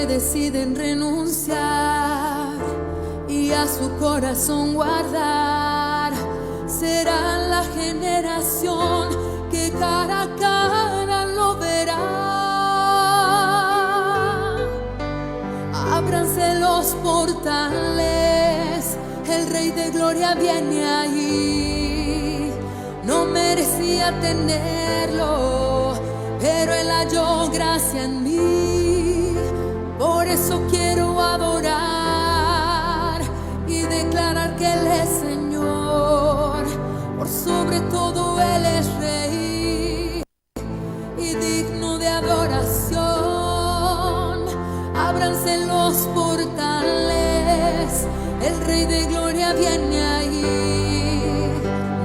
deciden renunciar y a su corazón guardar, serán la generación que cara a cara lo verá. Ábranse los portales, el Rey de Gloria viene ahí. No merecía tenerlo, pero Él halló gracia en mí. Por eso quiero adorar y declarar que Él es Señor. Por sobre todo Él es Rey y digno de adoración. Ábranse los portales, el Rey de Gloria viene ahí.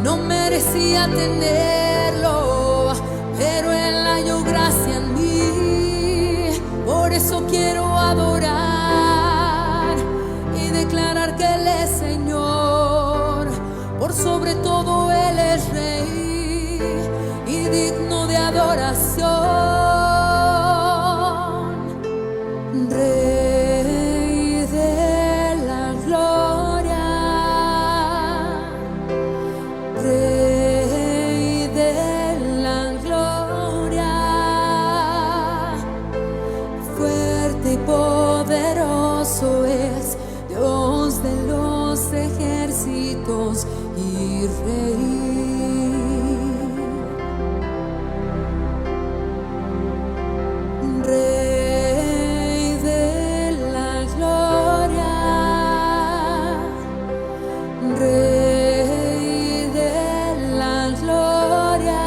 No merecía tenerlo, pero Él halló gracia en mí. Por eso quiero adorar y declarar que Él es Señor. Por sobre todo Él es Rey y digno de adoración. Rey de la gloria, Rey de la gloria, fuerte y poderoso es Dios de los ejércitos y Rey. Rey de la gloria, Rey de la gloria,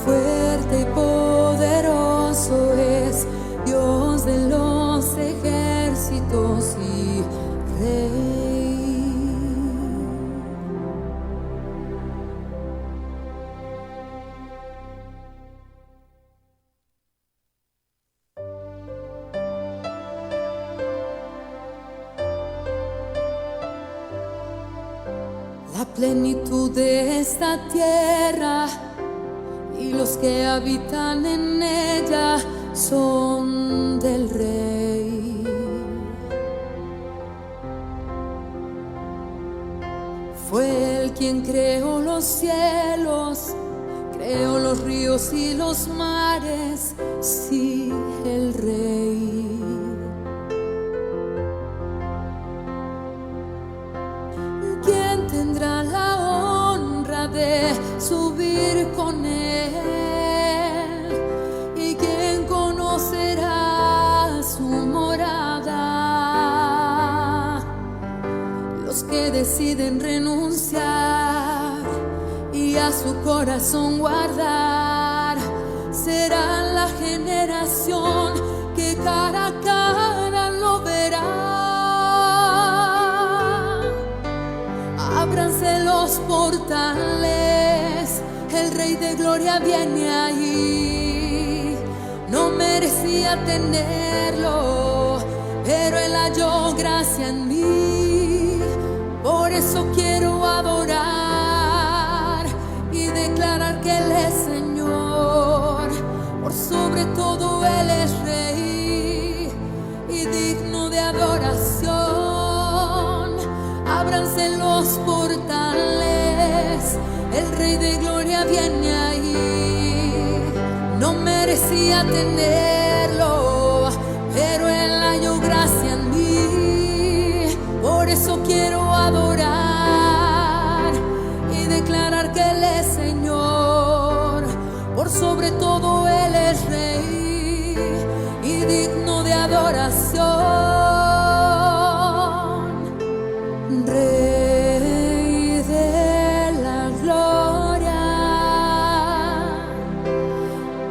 fuerte y poderoso es Dios de los ejércitos y Rey. La plenitud de esta tierra y los que habitan en ella son del Rey. Fue Él quien creó los cielos, creó los ríos y los mares, sí, el Rey. ¿Quién tendrá la honra de subir con Él? ¿Y quién conocerá su morada? Los que deciden renunciar y a su corazón guardar, serán la generación que cara a cara lo verá. Ábranse los portales, el Rey de Gloria viene ahí. No merecía tenerlo, pero Él halló gracia en mí. Por eso quiero adorar y declarar que Él es Señor. Por sobre todo Él es Rey y digno de adoración. Ábranse los portales, el Rey de Gloria viene ahí. No merecía tenerlo, pero Él halló gracia en mí. Por eso quiero adorar y declarar que Él es Señor. Por sobre todo Él es Rey y digno de adoración. Rey de la gloria,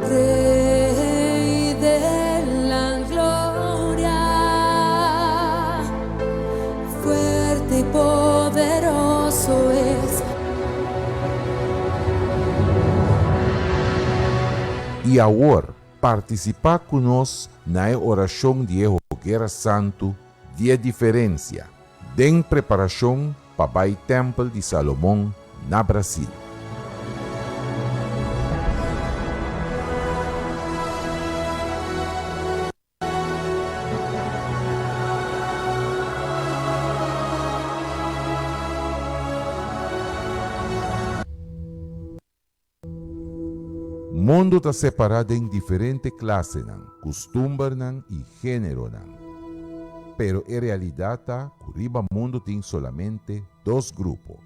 Rey de la gloria, fuerte y poderoso es. E agora, participar conosco na oração de Hogueira Santo, dia diferença, em preparação para o Templo de Salomão, na Brasil. Mundo está separado em diferentes classes, costumbres e gênero. Pero en realidad, Curiba Mundo tiene solamente dos grupos.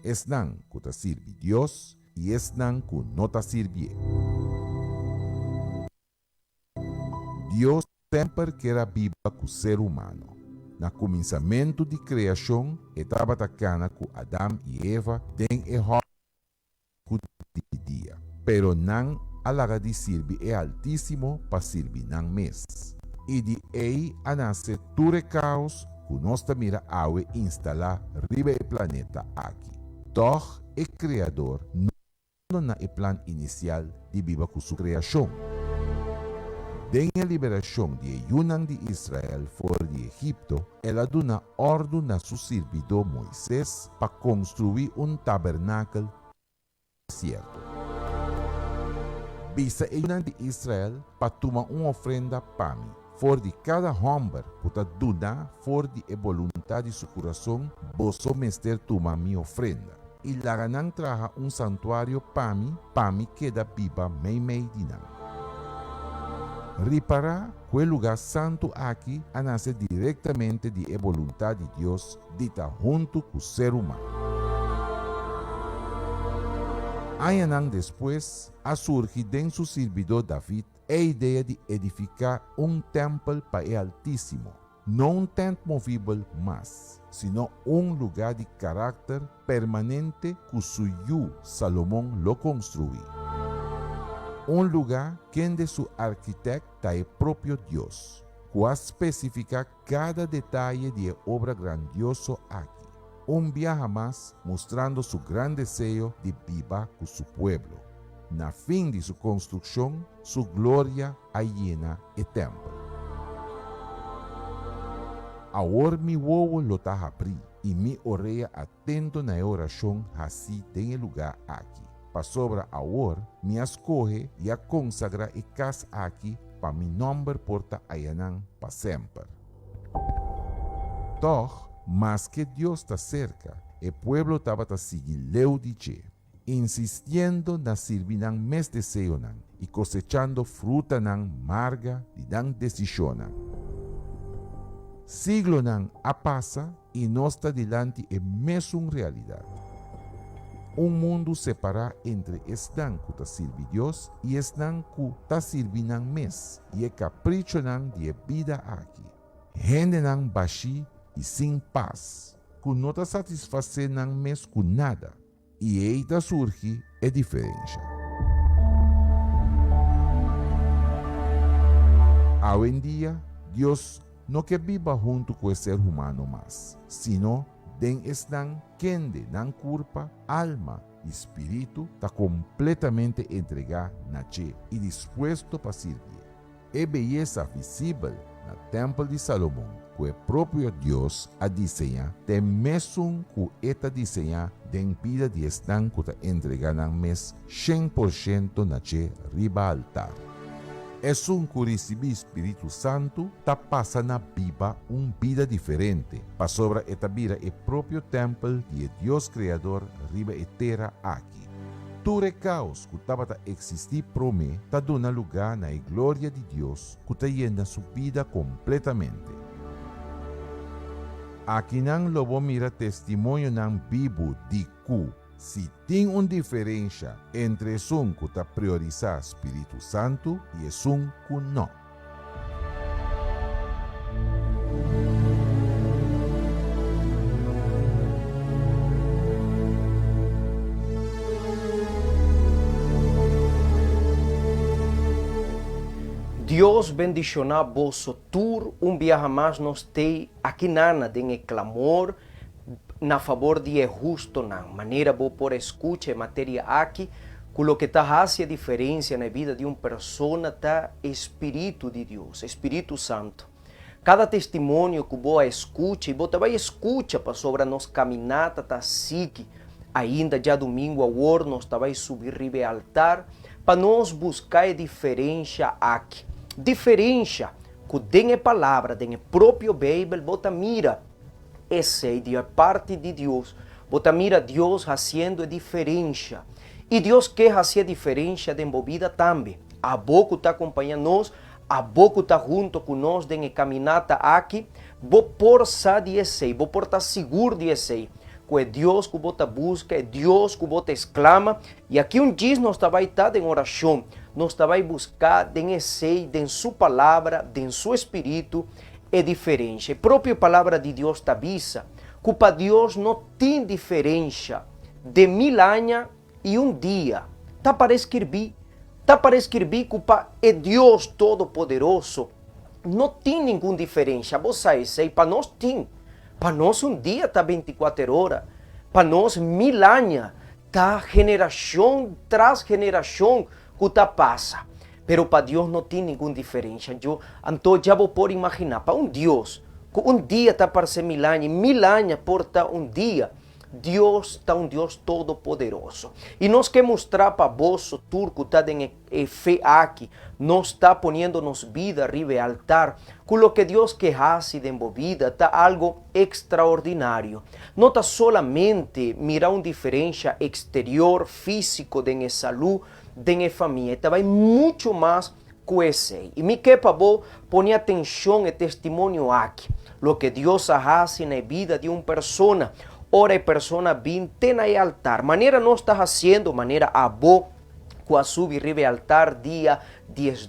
Están que te sirve Dios y están que no te sirve. Dios sempre quer viva com o ser humano. No começamento de criação, estava atacando com Adão e Eva den de dia. Pero não alaga de servir é altíssimo para servir não mes. E de aí a nascer ture caos que nós mira água instalar riba o planeta aqui. Doch o Criador não na o plano inicial de viva com sua criação. Desde a liberação de Yunan de Israel fora de Egipto, ela deu na ordem a seu servidor Moisés para construir tabernáculo certo. Visa Yunan de Israel para tomar ofrenda para mim. Fora de cada homem que está dando, fora de vontade de seu coração, você mestre toma minha ofrenda. E lá não traga santuário para mim queda viva meio de não. Reparar que o lugar santo aqui nasce diretamente de vontade de Deus dita junto com o ser humano. Anos depois, surge dentro do servidor David a ideia de edificar templo para o Altíssimo. Não templo movível mais, sino lugar de caráter permanente que o seu Salomão lo construiu. Lugar que de seu arquitecto é próprio Deus, que especifica cada detalhe de obra grandiosa aqui. Viaje mais mostrando seu grande desejo de viver com seu povo. Na fim de sua construção, sua glória llena o templo. Agora mi ovo lo está abrir e mi orelha atento na oração assim tem lugar aqui. Para sobra agora, me escolhe e a consagra e casa aqui para mi nome porta ayanan para sempre. Doch, mas que Deus está cerca, o pueblo estava a seguir leu de che, insistindo na servir mes desejo e cosechando fruta marga de decisão. Siglo a passa e nós está diante é mesmo realidade. Mundo separado entre estão que serve Deus e estão que servindo mes e é capricho de vida aqui. Gente baixi e sem paz, que não está satisfazendo mes com nada, e aí surge a diferença. Hoje em dia, Deus não quer viver junto com o ser humano mais, sino den estão quende nan corpo, alma e espírito está completamente entregado na che e disposto para servir. É beleza visível no templo de Salomão, que o próprio Deus a desenhar, tem mesmo que está desenhar den vida de estão que está entregado mes 100% na che riba altar. É que receber Espírito Santo está passando a viver vida diferente, para sobre esta vida o próprio templo de Deus Criador riba e terra aqui. Todo caos que estava a existir para mim está dando lugar na glória de Deus que está yendo sua vida completamente. Aqui não lobo mira testemunho não vivo de que se tem uma diferença entre um que está priorizar o Espírito Santo e um que não. Deus bendiciona vosso tour viaje mais nos tem aqui nana den clamor na favor de justo na maneira bo por escuta matéria aqui com o que está fazendo a diferença na vida de uma pessoa tá Espírito de Deus, Espírito Santo. Cada testemunho que boa escute, você vai escutar para sobre nós caminhada tá sique. Ainda já domingo a hora nós vai subir ribe altar para nós buscar a diferença aqui. Diferença que tem a palavra, tem a própria Bíblia, você mira essa é a parte de Deus. Você mira Deus fazendo a diferença. E Deus quer fazer diferença de vida também. A boca está acompanhando nós, a boca está junto com nós de caminhada aqui. Vou por sa de esse, vou por estar seguro de esse. Que é Deus que você busca, é Deus que você exclama. E aqui diz nós vai estar em oração, nós vai buscar em esse, em sua palavra, em seu espírito, é diferente. A própria palavra de Deus te avisa que para Deus não tem diferença de 1000 anos e dia. Está para escrever que para é Deus Todo-Poderoso. Não tem nenhuma diferença. Você sei, para nós tem. Para nós dia está 24 horas. Para nós 1000 anos está geração tras geração que está passa. Pero para Deus não tem nenhuma diferença. Então já vou por imaginar, para Deus, que dia está para ser 1000 anos, 1000 anos porta dia. Deus está Deus Todo-Poderoso. E nós queremos mostrar para vós, o turco está em fé aqui, nós está ponendo nos vida arriba do altar, com o que Deus quer fazer de vida, está algo extraordinário. Não está solamente mirar uma diferença exterior, físico, de saúde, de família, está vai muito mais que esse. E me quer para vós, põe atenção e testemunho aqui, o que Deus faz na vida de uma pessoa. Ora a persona vem na altar. Maneira não está fazendo, maneira a boa que subir ribe altar dia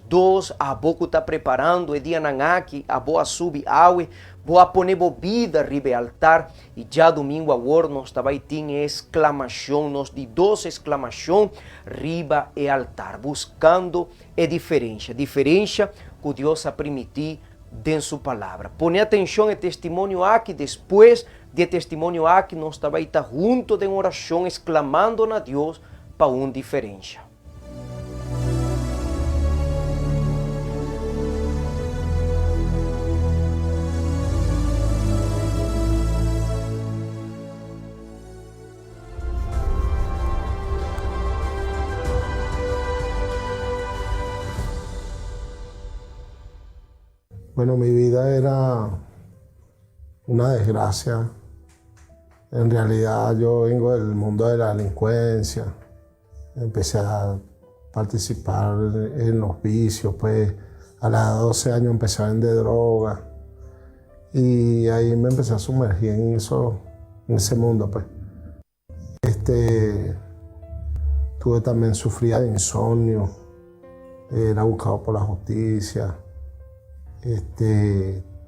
12, a boa que está preparando, e dia aqui, a boa subir água, boa poner bebida ribe altar, e já domingo agora nós também tem exclamação, nós de 2 exclamação riba e altar, buscando a diferença que Deus a permitir de sua palavra. Põe atenção e testemunho aqui, depois de testemunho aqui, nós também está junto de oração, exclamando a Deus para uma diferença. Bueno, mi vida era una desgracia. En realidad yo vengo del mundo de la delincuencia. Empecé a participar en los vicios, pues a los 12 años empecé a vender droga. Y ahí me empecé a sumergir en ese mundo, pues. Sufría de insomnio, era buscado por la justicia.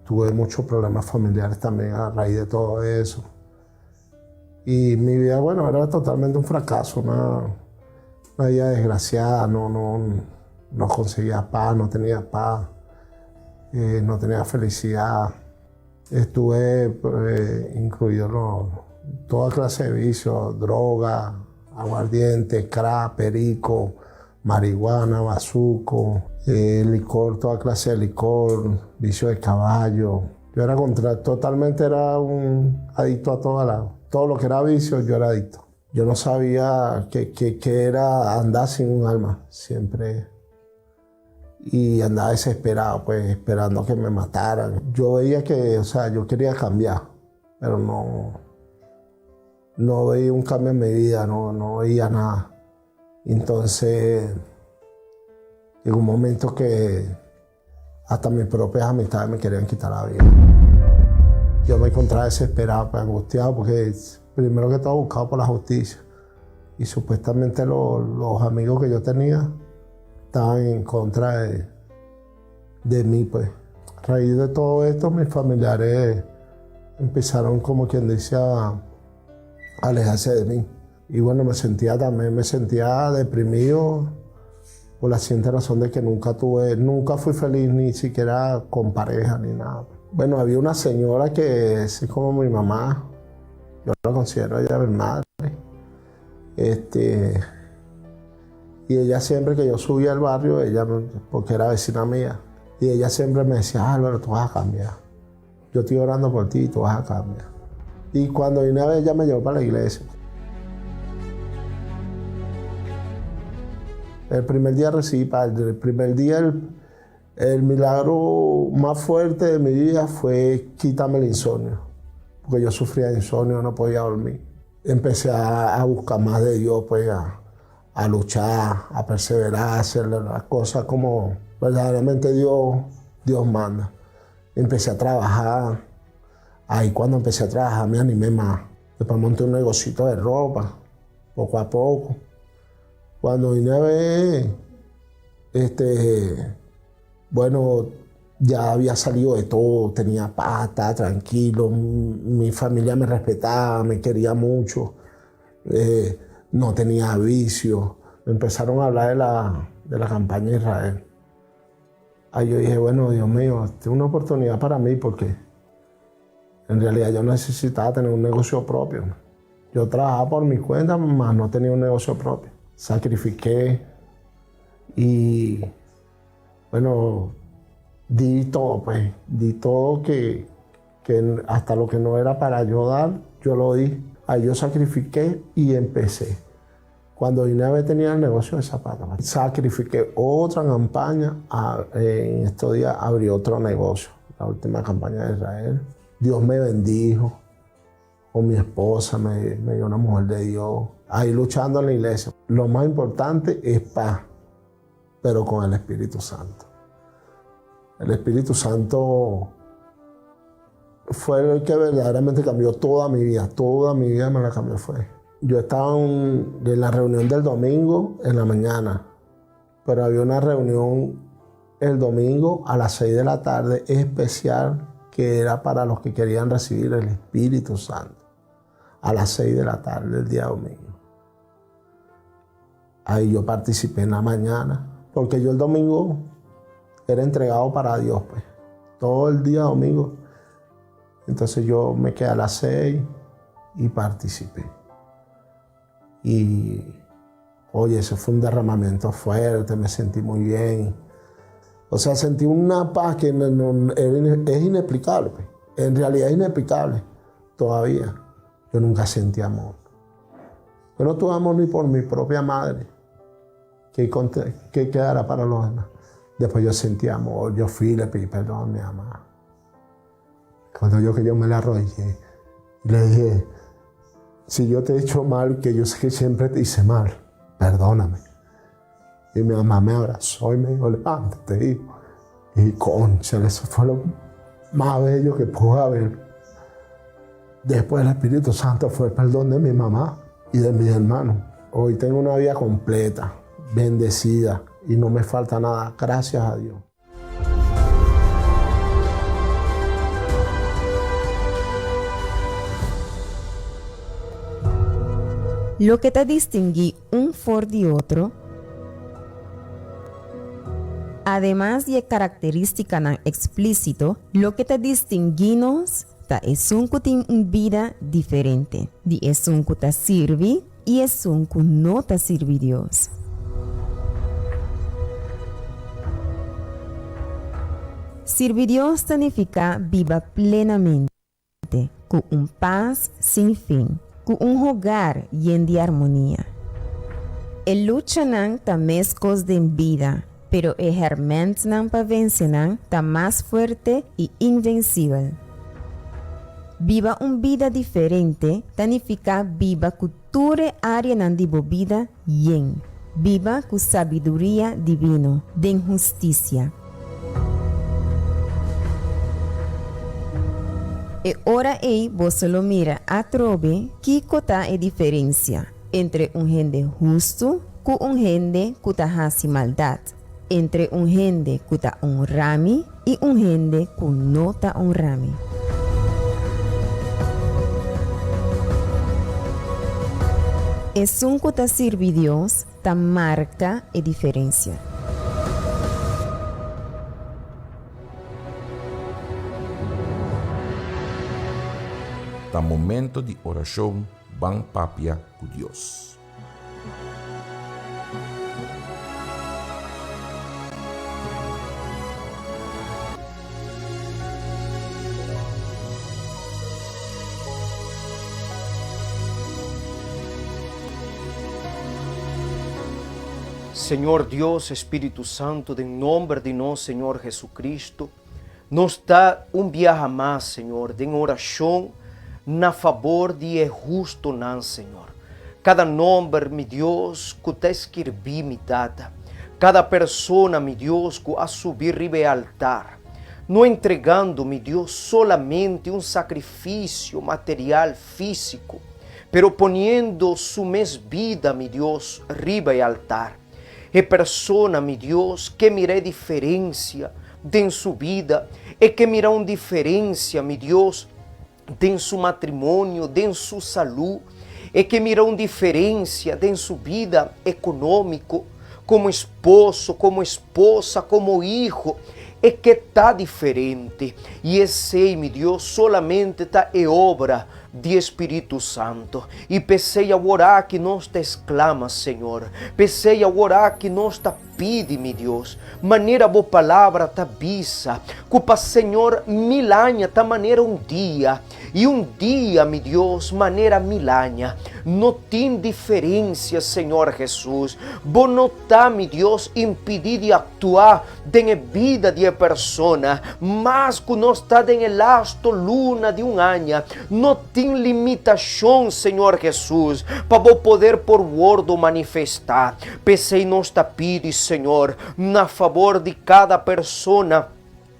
Tuve muchos problemas familiares también a raíz de todo eso. Y mi vida, bueno, era totalmente un fracaso, una vida desgraciada, no conseguía paz, no tenía paz, no tenía felicidad. Estuve incluido toda clase de vicios, droga, aguardiente, crack, perico, marihuana, bazuco, licor, toda clase de licor, vicio de caballo. Yo era totalmente era un adicto a todo lo que era vicio, yo era adicto. Yo no sabía qué era andar sin un alma, siempre. Y andaba desesperado, pues, esperando que me mataran. Yo veía yo quería cambiar, pero no veía un cambio en mi vida, no veía nada. Entonces, llegó un momento que hasta mis propias amistades me querían quitar la vida. Yo me encontraba desesperado, pues, angustiado, porque primero que todo buscado por la justicia. Y supuestamente los amigos que yo tenía estaban en contra de mí, pues. A raíz de todo esto, mis familiares empezaron, como quien dice, a alejarse de mí. Y bueno, me sentía deprimido por la simple razón de que nunca fui feliz, ni siquiera con pareja, ni nada. Bueno, había una señora que es como mi mamá, yo la considero ella mi madre. Y ella siempre que yo subía al barrio, porque era vecina mía, y ella siempre me decía, Álvaro, tú vas a cambiar. Yo estoy orando por ti, tú vas a cambiar. Y cuando una vez ella me llevó para la iglesia. El primer día recibí padre. El primer día el milagro más fuerte de mi vida fue quitarme el insomnio. Porque yo sufría de insomnio, no podía dormir. Empecé a buscar más de Dios, pues a luchar, a perseverar, a hacer las cosas como verdaderamente Dios manda. Empecé a trabajar. Ahí cuando empecé a trabajar me animé más. Después monté un negocito de ropa, poco a poco. Cuando vine a ver, bueno, ya había salido de todo, tenía paz, estaba tranquilo, mi familia me respetaba, me quería mucho, no tenía vicio. Empezaron a hablar de la campaña de Israel. Ahí yo dije, bueno, Dios mío, esta es una oportunidad para mí porque en realidad yo necesitaba tener un negocio propio. Yo trabajaba por mi cuenta, mas no tenía un negocio propio. Sacrifiqué y, bueno, di todo, pues. Di todo que hasta lo que no era para yo dar, yo lo di. Ahí yo sacrifiqué y empecé. Cuando vine a ver tenía el negocio de zapatos. Sacrifiqué otra campaña. En estos días abrí otro negocio. La última campaña de Israel. Dios me bendijo. Con mi esposa me dio una mujer de Dios. Ahí luchando en la iglesia. Lo más importante es paz, pero con el Espíritu Santo. El Espíritu Santo fue el que verdaderamente cambió toda mi vida. Toda mi vida me la cambió fue. Yo estaba en la reunión del domingo en la mañana, pero había una reunión el domingo a las 6 de la tarde especial que era para los que querían recibir el Espíritu Santo. A las 6 de la tarde del día domingo. Ahí yo participé en la mañana, porque yo el domingo era entregado para Dios, pues. Todo el día domingo. Entonces yo me quedé a las 6 y participé. Y, oye, eso fue un derramamiento fuerte, me sentí muy bien. O sea, sentí una paz que es inexplicable, pues. En realidad es inexplicable todavía. Yo nunca sentí amor. Yo no tuve amor ni por mi propia madre, que quedara para los demás. Después yo sentí amor, yo fui y le pedí perdón a mi mamá. Cuando yo me le arrodillé, le dije, si yo te he hecho mal, que yo sé que siempre te hice mal, perdóname. Y mi mamá me abrazó y me dijo, levántate, hijo. Y cónchale, eso fue lo más bello que pude haber. Después el Espíritu Santo fue el perdón de mi mamá y de mis hermanos. Hoy tengo una vida completa, bendecida y no me falta nada, gracias a Dios. Lo que te distingue un for de otro, además de característica no explícito, lo que te distinguimos es un que tiene una vida diferente. Es un que te sirve y es un que no te sirve Dios. Servir Dios significa viva plenamente, con un paz sin fin, con un hogar lleno de armonía. El lucha también es cosa de vida, pero el hermano para vencer está más fuerte y invencible. Viva una vida diferente significa viva cultura área de vida yen. Viva con sabiduría divina, de justicia. E ora você lo mira a trove que cota a diferença entre gente justo com gente que hace maldade, entre gente que honrame e gente que não honrame. Es un que te sirve Dios, te marca a diferencia. Tá momento de oração, bang papia com Deus. Senhor Deus, Espírito Santo, em nome de nosso Senhor Jesucristo, nos dá dia mais, Senhor, de oração na favor de justo, Senhor. cada nome, meu Deus, que te escrevi, me data, cada pessoa, meu Deus, que a subir ribe altar, não entregando, meu Deus, solamente um sacrifício material, físico, pero poniendo su vida, meu Deus, ribe altar. É pessoa, meu Deus, que mira diferença em sua vida, e que mira uma diferença, meu Deus, em seu matrimônio, em sua saúde, e que mira uma diferença em sua vida econômica, como esposo, como esposa, como hijo, e que está diferente. E esse, meu Deus, solamente está em obra de Espírito Santo. E pensei a orar que nós te exclama, Senhor. Pensei a orar que nós te pede, meu Deus. Maneira boa palavra te avisa. Culpa, Senhor, milhanha ta maneira um dia. E um dia, meu Deus, maneira milhanha. Não tem diferença, Senhor Jesus. Vou notar, meu Deus, impedir de atuar em vida de persona. Mas que nós está em elasto luna de um ano. Não tem limitação, Senhor Jesus, para poder por word manifestar. Pensei nós te pedi, Senhor, na favor de cada persona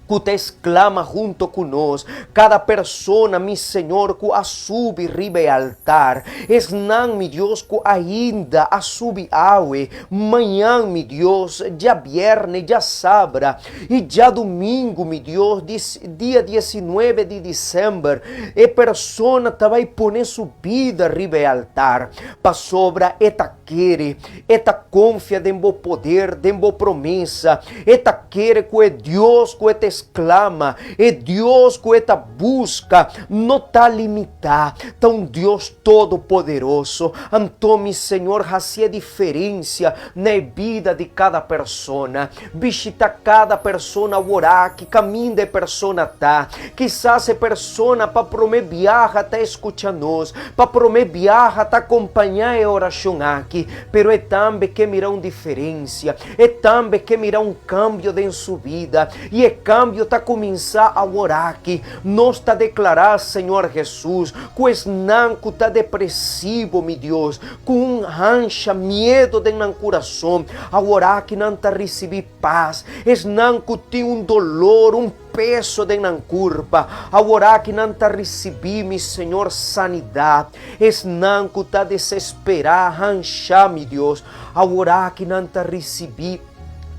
que te exclama junto conosco, cada persona, meu Senhor, que a sube ribe altar, não, meu Deus, que ainda a sube aue, manhã, meu Deus, já viernes, já sábado, e já domingo, meu Deus, dia 19 de dezembro, e persona te vai poner subida ribe altar, para sobra, eta quere, eta confia em bo poder, em bo promessa, eta quere que é Deus, que te exclama, é Deus que te busca, não está limitado, está um Deus todo-poderoso. Então, meu Senhor, fazia diferença na vida de cada persona, visita cada persona orar, que caminho de persona tá, quizás a persona para prometer viaja está escutando, para prometer viaja está acompanhar a oração aqui, pero é também que mirar uma diferença, é também que mirar um cambio em sua vida, e é cambio está começar a orar aqui, nós está declarar, Senhor Jesus, que es não que está depressivo, meu Deus, com ancha, medo de no coração, a orar que não está receber paz, es não que tem um dolor, um peso de na curva, a orar que não está receber, meu Senhor, sanidade, es não que está desesperar, ancha, meu Deus, a orar que não está receber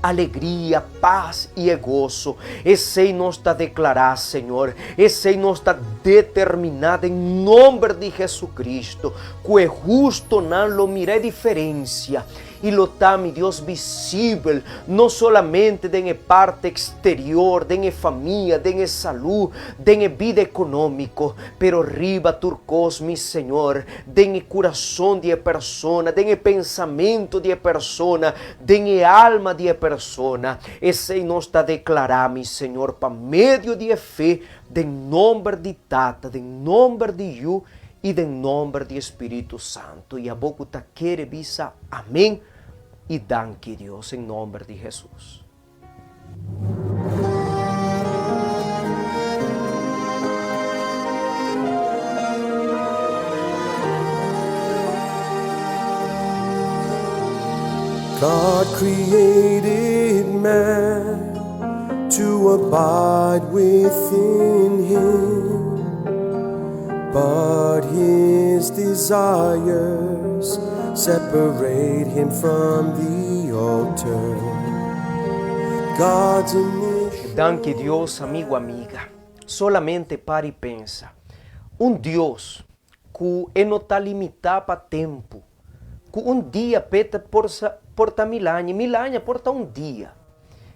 alegria, paz e gozo. Esse nós está declarar, Senhor. Esse nós está determinado em nome de Jesus Cristo, que é justo não lo mire diferença. E lo está, meu Deus, visível, não solamente em parte exterior, em família, em saúde, em vida econômica, pero riba turcos, meu Senhor, em coração de persona, em pensamento de persona, em alma de persona. Esse nós está declarar, meu Senhor, para meio de fé, em nome de Tata, em nome de Yu e em nome de Espírito Santo. E a boca está querer bisa, amém. E danke Deus, em nome de Jesus. God created man to abide within him, but his desires separate him from the altar. God's initiative. Danke Deus, amigo, amiga. Solamente para e pensa. Um Deus que não está limitado para tempo. Que um dia peta porta milagre porta um dia.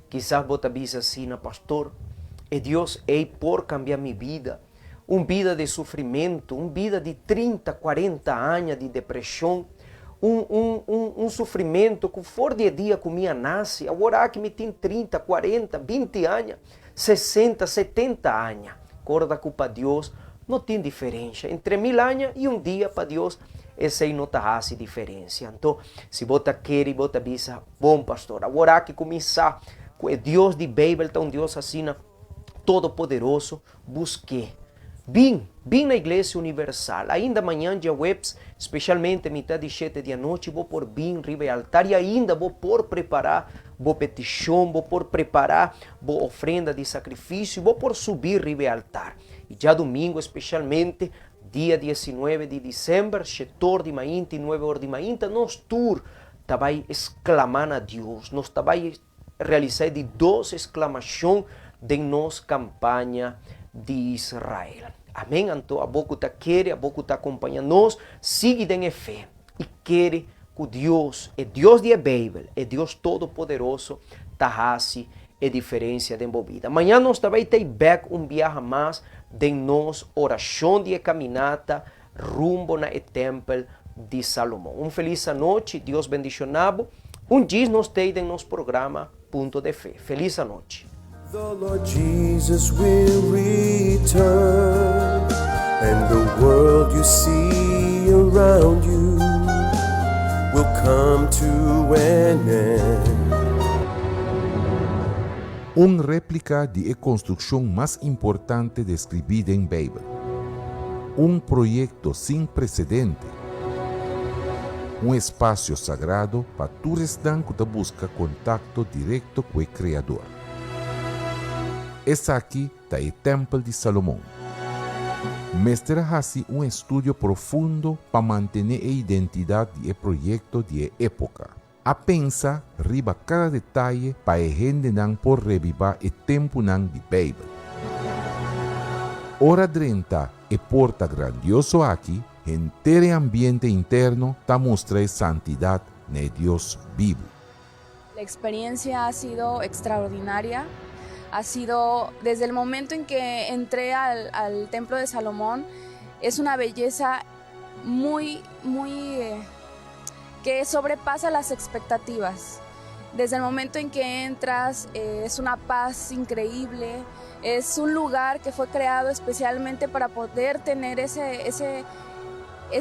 Quizás você diz assim, pastor, e Deus é por cambiar minha vida. Uma vida de sofrimento, uma vida de 30, 40 anos de depressão. Um sofrimento que for de dia que minha nasce, agora que me tem 30, 40, 20 anos, 60, 70 anos. Acorda que para Deus não tem diferença entre 1000 anos e um dia para Deus, esse aí não faz diferença. Então, se você quer e você diz, bom pastor, agora que começar, Deus de Bíblia, então Deus assim, todo poderoso, busque Vim na Igreja Universal. Ainda amanhã, dia webs, especialmente mitad de 7 da noite, vou por vir riba ao altar e ainda vou por preparar boa petição, vou por preparar boa ofrenda de sacrifício, vou por subir riba ao altar. E já domingo, especialmente, dia 19 de dezembro, 7 de manhã e 9 horas de manhã, nós tour vai exclamar a Deus, nós vai realizar de 2 exclamações de nossa campanha de Israel. Amém? Então, a boca está quer, a boca está acompanhando nós, siga em fé e quer que Deus, é Deus de Bíblia, é Deus Todo-Poderoso, tahasse a diferença de vida. Amanhã nós também ter back viagem mais de nossa oração de caminhada rumbo na templo de Salomão. Feliz noite, Deus bendicionado. Dia nós temos em nosso programa Ponto de Fé. Feliz noite. The Lord Jesus will return, and the world you see around you will come to an end. Réplica de construção mais importante describida em Bíblia. Projeto sem precedente. Espaço sagrado para todos que busca contato direto com o Criador. Esse aqui está o Templo de Salomão. Mestre hace estudo profundo para manter a identidade do projeto de época. A pensar riba cada detalhe para a gente não por revivar o tempo não de Bíblia. Hora 30 e porta grandioso aqui, inteiro ambiente interno está mostrar santidade de Deus vivo. La experiencia ha sido extraordinaria. Ha sido desde el momento en que entré al Templo de Salomón, es una belleza muy que sobrepasa las expectativas. Desde el momento en que entras, es una paz increíble, es un lugar que fue creado especialmente para poder tener esa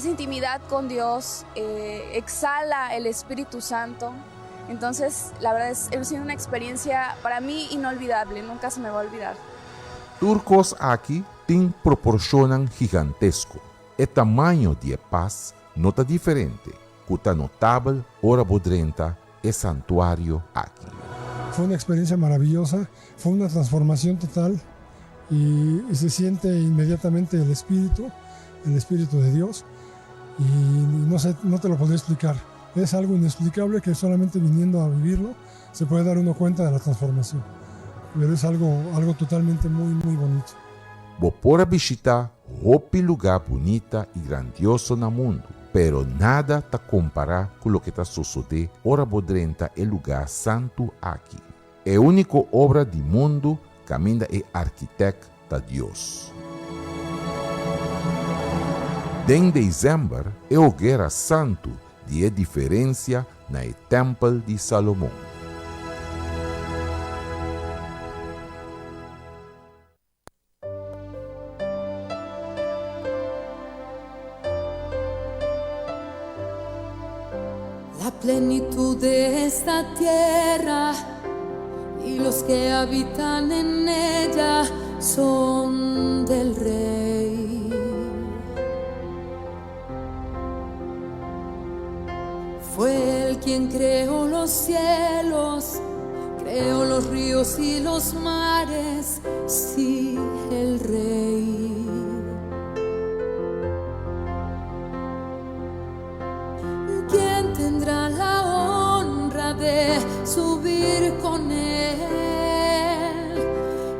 intimidad con Dios, exhala el Espíritu Santo. Entonces, la verdad ha sido una experiencia para mí inolvidable, nunca se me va a olvidar. Turcos aqui proporcionan gigantesco. El tamaño de paz no está diferente. Está notable, hora bodrenta, el santuario aquí. Fue una experiencia maravillosa, fue una transformación total y se siente inmediatamente el Espíritu de Dios y no te lo podría explicar. Es algo inexplicable que solamente viniendo a vivirlo se puede dar uno cuenta de la transformación. Pero es algo totalmente muy bonito. Vos podés visitar outro lugar bonita e grandioso no mundo, pero nada te compara com o que está sucedendo hora bodrenta e lugar santo aqui. É a única obra do mundo que ainda é arquiteto de Deus. Em dezembro é o Guerra Santo de diferença na Templo de Salomão. La plenitud de esta tierra y los que habitan en ella son del Rey. Fue Él quien creó los cielos, creó los ríos y los mares, sí, el Rey. ¿Quién tendrá la honra de subir con Él?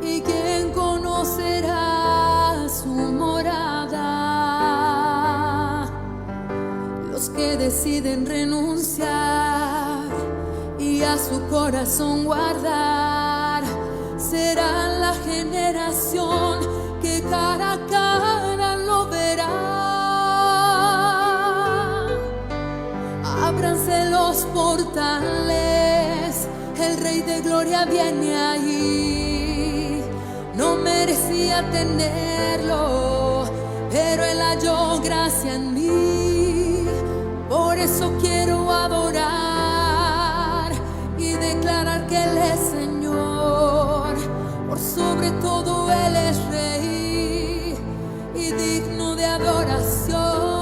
¿Y quién conocerá su morada? Los que deciden renunciar y a su corazón guardar serán la generación que cara a cara lo verá. Ábranse los portales, el Rey de Gloria viene ahí. No merecía tenerlo, pero Él halló gracia en mí. Por eso quiero adorar y declarar que Él es Señor. Por sobre todo Él es Rey.